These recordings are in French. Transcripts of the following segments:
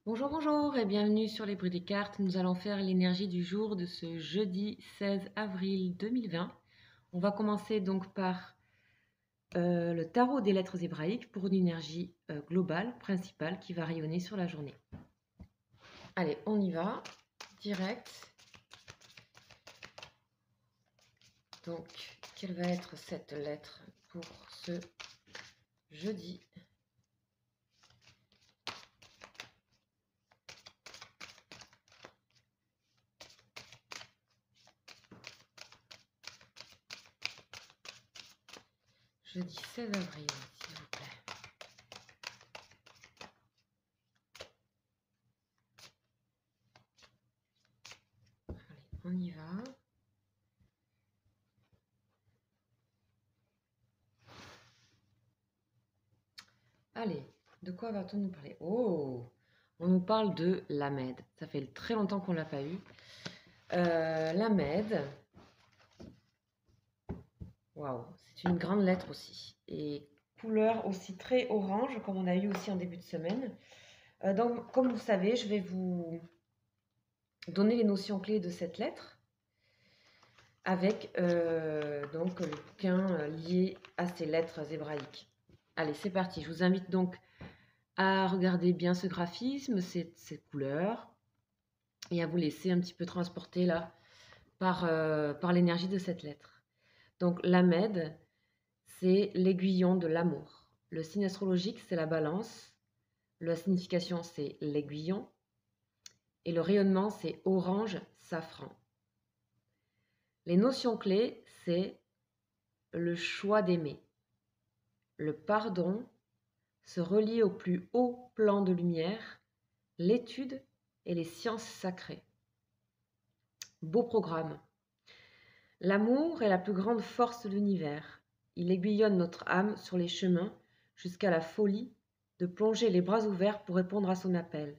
Bonjour, bonjour et bienvenue sur les Bruits des cartes. Nous allons faire l'énergie du jour de ce jeudi 16 avril 2020. On va commencer donc par le tarot des lettres hébraïques pour une énergie globale, principale, qui va rayonner sur la journée. Allez, on y va, direct. Donc, quelle va être cette lettre pour ce jeudi ? Jeudi 16 avril, s'il vous plaît. Allez, on y va. Allez, de quoi va-t-on nous parler? Oh, on nous parle de l'Amed. Ça fait très longtemps qu'on ne l'a pas eu. L'Amed, waouh, c'est une grande lettre aussi. Et couleur aussi très orange, comme on a eu aussi en début de semaine. Donc, comme vous savez, je vais vous donner les notions clés de cette lettre avec donc le bouquin lié à ces lettres hébraïques. Allez, c'est parti. Je vous invite donc à regarder bien ce graphisme, ces couleurs, et à vous laisser un petit peu transporter là par l'énergie de cette lettre. Donc l'Amed, c'est l'aiguillon de l'amour. Le signe astrologique, c'est la balance. La signification, c'est l'aiguillon. Et le rayonnement, c'est orange safran. Les notions clés, c'est le choix d'aimer, le pardon, se relier au plus haut plan de lumière, l'étude et les sciences sacrées. Beau programme. L'amour est la plus grande force de l'univers. Il aiguillonne notre âme sur les chemins jusqu'à la folie de plonger les bras ouverts pour répondre à son appel.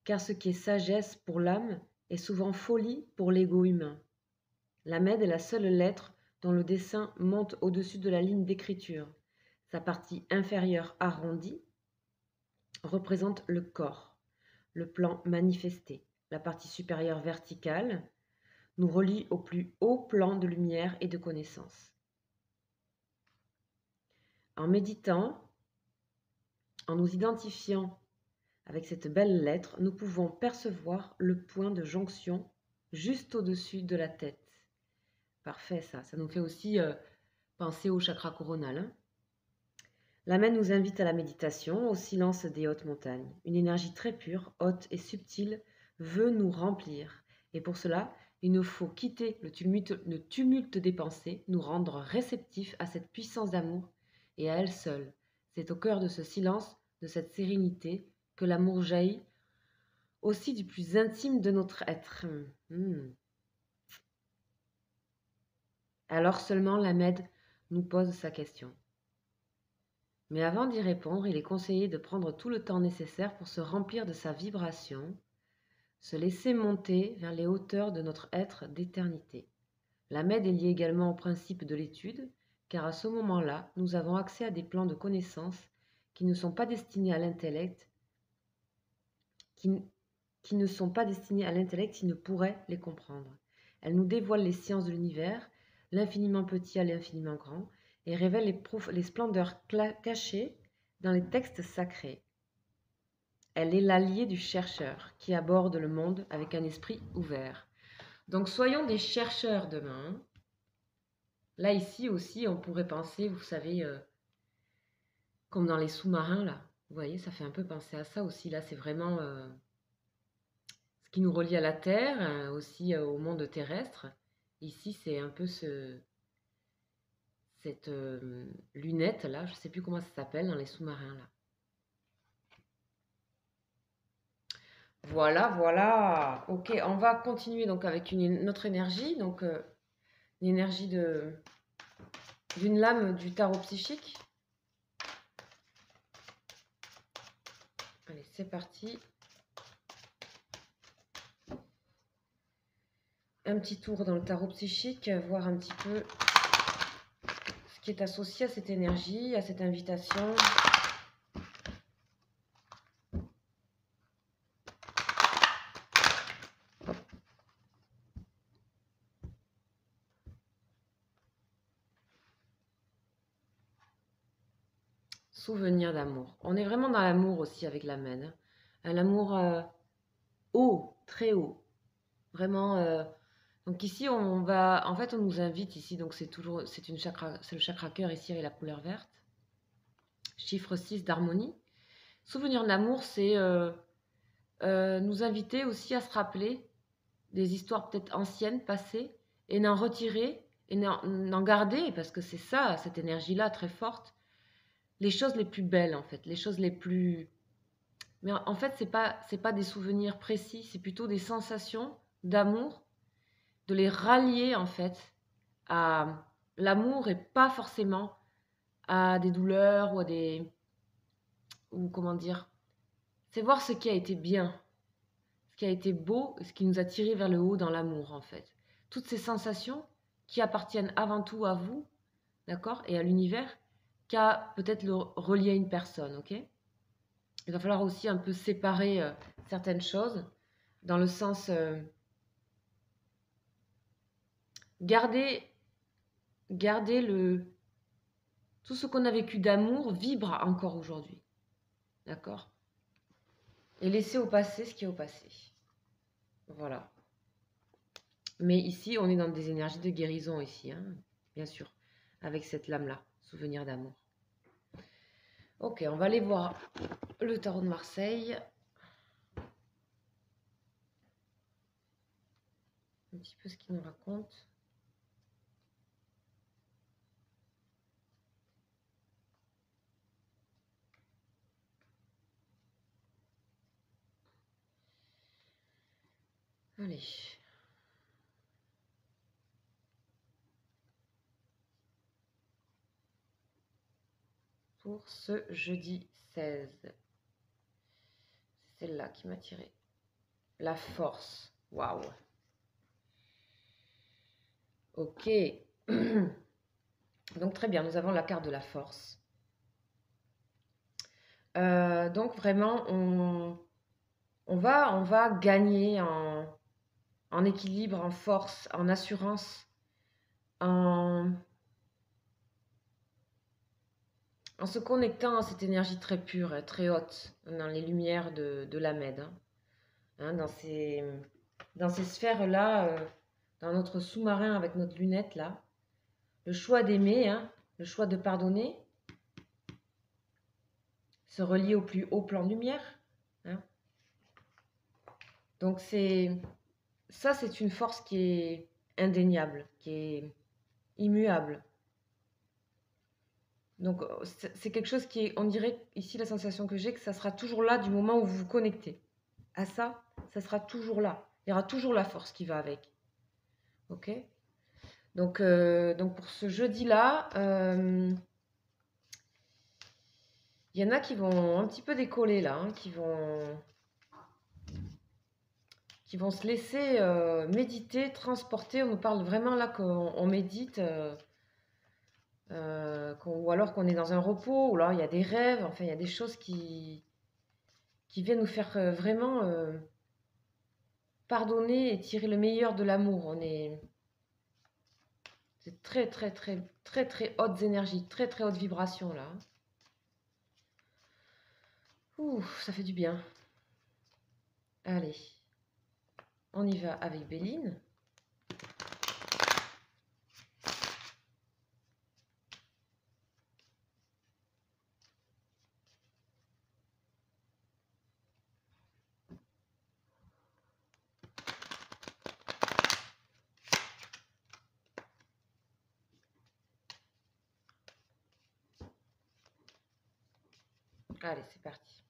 Car ce qui est sagesse pour l'âme est souvent folie pour l'ego humain. L'Amed est la seule lettre dont le dessin monte au-dessus de la ligne d'écriture. Sa partie inférieure arrondie représente le corps, le plan manifesté. La partie supérieure verticale nous relie au plus haut plan de lumière et de connaissance. En méditant, en nous identifiant avec cette belle lettre, nous pouvons percevoir le point de jonction juste au-dessus de la tête. Parfait, ça nous fait aussi penser au chakra coronal. Hein. L'Amen nous invite à la méditation, au silence des hautes montagnes. Une énergie très pure, haute et subtile veut nous remplir. Et pour cela, il nous faut quitter le tumulte des pensées, nous rendre réceptifs à cette puissance d'amour et à elle seule. C'est au cœur de ce silence, de cette sérénité, que l'amour jaillit aussi du plus intime de notre être. Alors seulement l'Amed nous pose sa question. Mais avant d'y répondre, il est conseillé de prendre tout le temps nécessaire pour se remplir de sa vibration, se laisser monter vers les hauteurs de notre être d'éternité. L'Amed est lié également au principe de l'étude, car à ce moment-là, nous avons accès à des plans de connaissances qui ne sont pas destinés à l'intellect, qui ne sont pas destinés à l'intellect qui ne pourrait les comprendre. Elle nous dévoile les sciences de l'univers, l'infiniment petit à l'infiniment grand, et révèle les splendeurs cachées dans les textes sacrés. Elle est l'alliée du chercheur qui aborde le monde avec un esprit ouvert. Donc soyons des chercheurs demain. Là, ici aussi, on pourrait penser, vous savez, comme dans les sous-marins, là. Vous voyez, ça fait un peu penser à ça aussi. Là, c'est vraiment ce qui nous relie à la Terre, aussi au monde terrestre. Ici, c'est un peu cette lunette, là. Je ne sais plus comment ça s'appelle dans les sous-marins, là. Voilà, voilà. Ok, on va continuer donc avec une autre énergie. Donc, l'énergie d'une lame du tarot psychique. Allez, c'est parti. Un petit tour dans le tarot psychique, voir un petit peu ce qui est associé à cette énergie, à cette invitation. souvenir d'amour. On est vraiment dans l'amour aussi avec la Med, hein. L'amour haut, très haut. Vraiment. Donc ici, on va, en fait, on nous invite ici. Donc c'est une chakra, c'est le chakra cœur ici avec la couleur verte. Chiffre 6 d'harmonie. Souvenir d'amour, c'est nous inviter aussi à se rappeler des histoires peut-être anciennes, passées, et n'en retirer, et n'en garder, parce que c'est ça, cette énergie-là très forte, les choses les plus belles en fait, les choses les plus... Mais en fait, c'est pas des souvenirs précis, c'est plutôt des sensations d'amour, de les rallier en fait à l'amour et pas forcément à des douleurs ou à des... ou comment dire, c'est voir ce qui a été bien, ce qui a été beau, ce qui nous a tiré vers le haut dans l'amour en fait. Toutes ces sensations qui appartiennent avant tout à vous, d'accord, et à l'univers, qu'à peut-être le relier à une personne, ok. Il va falloir aussi un peu séparer certaines choses, dans le sens garder, garder tout ce qu'on a vécu d'amour vibre encore aujourd'hui, d'accord, et laisser au passé ce qui est au passé. Voilà. Mais ici, on est dans des énergies de guérison ici, hein, bien sûr, avec cette lame-là, souvenir d'amour. Ok, on va aller voir le tarot de Marseille. Un petit peu ce qu'il nous raconte. Allez. Pour ce jeudi 16. C'est celle-là qui m'a tiré. La force. Waouh. Ok. Donc très bien, nous avons la carte de la force. Donc vraiment, on va gagner en équilibre, en force, en assurance, en se connectant à cette énergie très pure, très haute, dans les lumières de la Med, hein. Hein, dans ces sphères-là, dans notre sous-marin avec notre lunette là, le choix d'aimer, hein, le choix de pardonner, se relier au plus haut plan de lumière, hein. Donc c'est une force qui est indéniable, qui est immuable. Donc c'est quelque chose qui est, on dirait ici la sensation que j'ai, que ça sera toujours là du moment où vous vous connectez à ça, ça sera toujours là. Il y aura toujours la force qui va avec. Ok. Donc pour ce jeudi-là, il y en a qui vont un petit peu décoller là, hein, qui vont se laisser méditer, transporter. On nous parle vraiment là qu'on médite, ou alors qu'on est dans un repos, ou alors il y a des rêves, enfin il y a des choses qui viennent nous faire vraiment pardonner et tirer le meilleur de l'amour. C'est très très très très très hautes énergies, très très haute vibration là. Ouh, ça fait du bien. Allez, on y va avec Béline. Allez, c'est parti.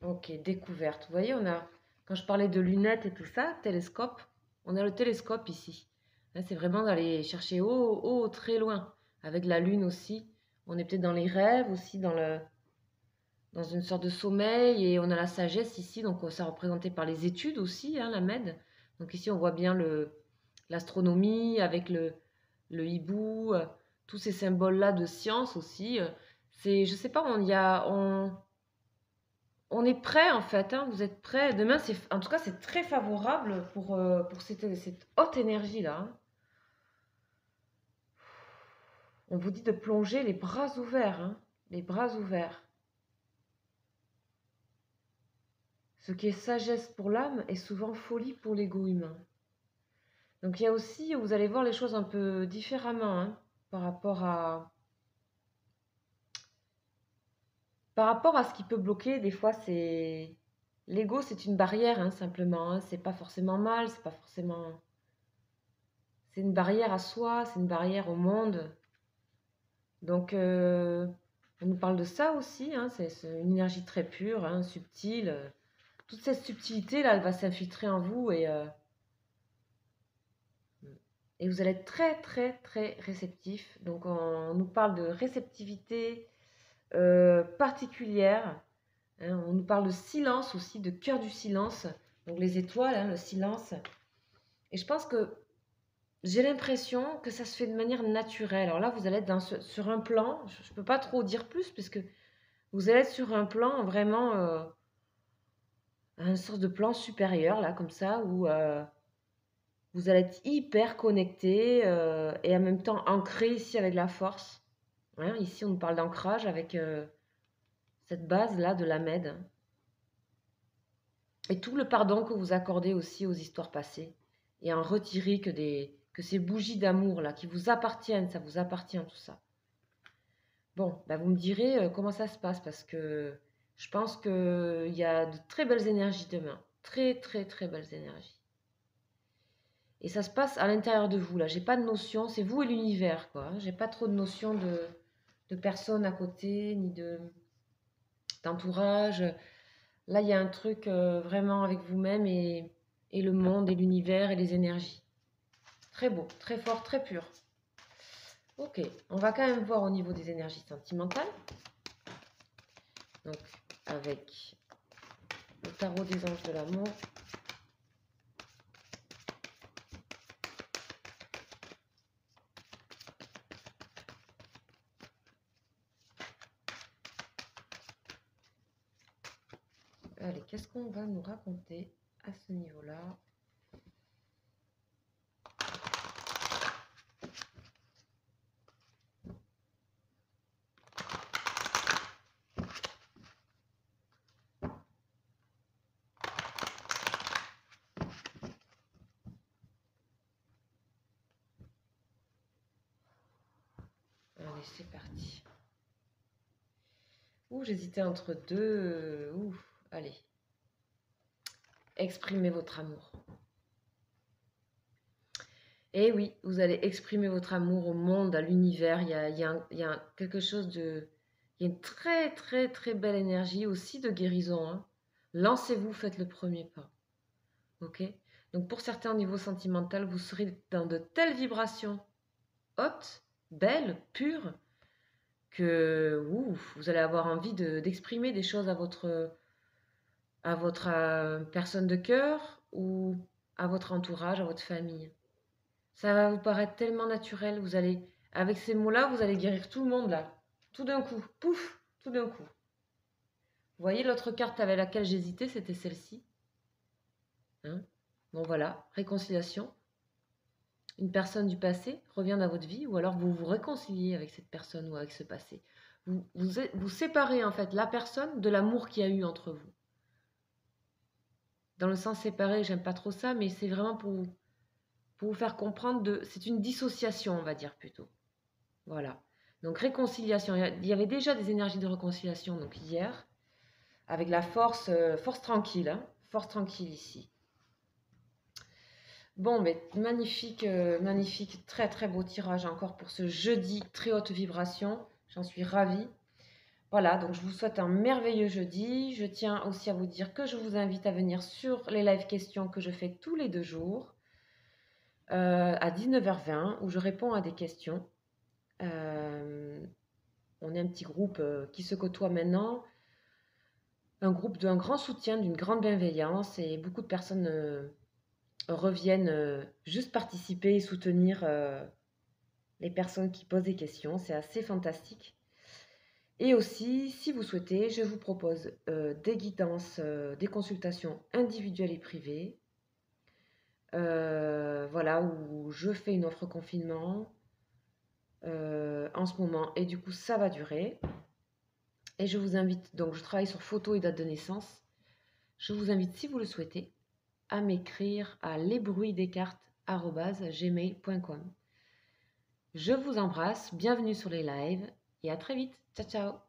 Ok, découverte. Vous voyez, quand je parlais de lunettes et tout ça, télescope, on a le télescope ici. Là, c'est vraiment d'aller chercher haut, haut, très loin. Avec la lune aussi. On est peut-être dans les rêves aussi, dans une sorte de sommeil. Et on a la sagesse ici, donc ça représenté par les études aussi, hein, la Med. Donc ici, on voit bien l'astronomie avec le hibou, tous ces symboles-là de science aussi. Je sais pas, on est prêt en fait, hein, vous êtes prêts. Demain, en tout cas, c'est très favorable pour cette haute énergie-là, hein. On vous dit de plonger les bras ouverts, hein, les bras ouverts. Ce qui est sagesse pour l'âme est souvent folie pour l'ego humain. Donc il y a aussi, vous allez voir les choses un peu différemment, hein, par rapport à ce qui peut bloquer. Des fois, c'est l'ego, c'est une barrière, hein, simplement, hein. C'est pas forcément mal, c'est pas forcément, c'est une barrière à soi, c'est une barrière au monde. Donc on nous parle de ça aussi, hein, c'est une énergie très pure, hein, subtile. Toute cette subtilité là, elle va s'infiltrer en vous et vous allez être très très très réceptif. Donc on nous parle de réceptivité particulière, hein. On nous parle de silence aussi, de cœur du silence. Donc les étoiles, hein, le silence. Et je pense que j'ai l'impression que ça se fait de manière naturelle. Alors là, vous allez être sur un plan, je ne peux pas trop dire plus, puisque vous allez être sur un plan vraiment, un sorte de plan supérieur, là, comme ça, où vous allez être hyper connecté et en même temps ancré ici avec la force. Hein, ici, on nous parle d'ancrage avec cette base-là de la Med. Et tout le pardon que vous accordez aussi aux histoires passées. Et en retirer que ces bougies d'amour là qui vous appartiennent, ça vous appartient tout ça. Bon, bah vous me direz comment ça se passe parce que je pense qu'il y a de très belles énergies demain. Très très très belles énergies. Et ça se passe à l'intérieur de vous là. J'ai pas de notion, c'est vous et l'univers quoi. J'ai pas trop de notion de personnes à côté, ni d'entourage. Là, il y a un truc vraiment avec vous-même et le monde et l'univers et les énergies. Très beau, très fort, très pur. Ok, on va quand même voir au niveau des énergies sentimentales. Donc, avec le tarot des anges de l'amour. Allez, qu'est-ce qu'on va nous raconter à ce niveau-là? Allez, c'est parti. Ouh, j'hésitais entre deux. Ouh, allez. Exprimez votre amour. Et oui, vous allez exprimer votre amour au monde, à l'univers. Il y a quelque chose de... Il y a une très très très belle énergie aussi de guérison, hein. Lancez-vous, faites le premier pas. Ok? Donc pour certains au niveau sentimental, vous serez dans de telles vibrations hautes, belles, pures, que ouf, vous allez avoir envie d'exprimer des choses à votre personne de cœur ou à votre entourage, à votre famille. Ça va vous paraître tellement naturel. Vous allez, avec ces mots-là, vous allez guérir tout le monde là. Tout d'un coup. Pouf, tout d'un coup. Vous voyez l'autre carte avec laquelle j'hésitais, c'était celle-ci. Hein, bon voilà, réconciliation. Une personne du passé revient dans votre vie ou alors vous vous réconciliez avec cette personne ou avec ce passé. Vous séparez en fait la personne de l'amour qu'il y a eu entre vous. Dans le sens séparé, j'aime pas trop ça, mais c'est vraiment pour vous faire comprendre c'est une dissociation, on va dire plutôt. Voilà. Donc réconciliation. Il y avait déjà des énergies de réconciliation donc hier, avec la force, force tranquille, hein, force tranquille ici. Bon, mais magnifique, magnifique, très très beau tirage encore pour ce jeudi, très haute vibration. J'en suis ravie. Voilà, donc je vous souhaite un merveilleux jeudi. Je tiens aussi à vous dire que je vous invite à venir sur les live questions que je fais tous les 2 jours à 19h20 où je réponds à des questions. On est un petit groupe qui se côtoie maintenant, un groupe d'un grand soutien, d'une grande bienveillance et beaucoup de personnes reviennent juste participer et soutenir les personnes qui posent des questions. C'est assez fantastique. Et aussi, si vous souhaitez, je vous propose des guidances, des consultations individuelles et privées. Voilà, où je fais une offre confinement en ce moment et du coup ça va durer. Et je vous invite, donc je travaille sur photo et date de naissance. Je vous invite, si vous le souhaitez, à m'écrire à lesbruitsdescartes@gmail.com. Je vous embrasse, bienvenue sur les lives et à très vite. Ciao ciao.